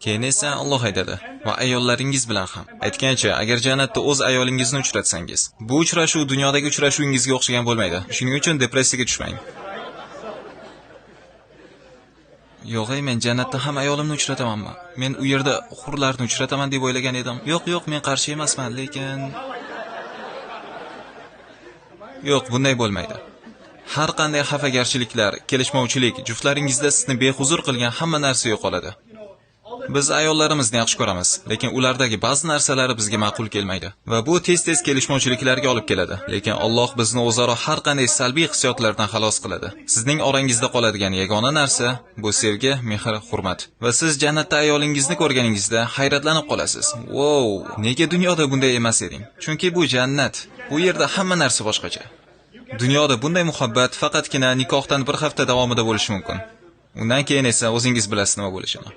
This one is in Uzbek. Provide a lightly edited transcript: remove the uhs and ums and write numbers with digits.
Keyin esa Alloh aytadi va ayollaringiz bilan ham. Aytgancha, agar jannatda o'z ayolingizni uchratsangiz, bu uchrashuv dunyodagi uchrashuvingizga o'xshagan bo'lmaydi. Shuning uchun depressiyaga tushmang. Yo'q, men jannatda ham ayolimni uchratamanmi? Men u yerda hurlarni uchrataman deb o'ylagan edim. Yo'q, men qarshi emasman, lekin yo'q, bunday bo'lmaydi. Har qanday xafagarchiliklar, kelishmovchilik juftlaringizda sizni behuzur qilgan hamma narsa yo'qoladi. Biz ayollarimizni yaxshi ko'ramiz, lekin ulardagi ba'zi narsalari bizga ma'qul kelmaydi va bu tez-tez kelishmovchiliklarga olib keladi. Lekin Alloh bizni o'zaro har qanday salbiy hissiyotlardan xalos qiladi. Sizning orangizda qoladigan yagona narsa bu sevgi, mehr, hurmat. Va siz jannatda ayolingizni ko'rganingizda hayratlanib qolasiz. Wow, nega dunyoda bunday emas eding? Chunki bu jannat. Bu yerda hamma narsa boshqacha. Dunyoda bunday muhabbat faqatgina nikohdan bir hafta davomida bo'lishi mumkin. Undan keyin esa o'zingiz bilasiz nima bo'lishini.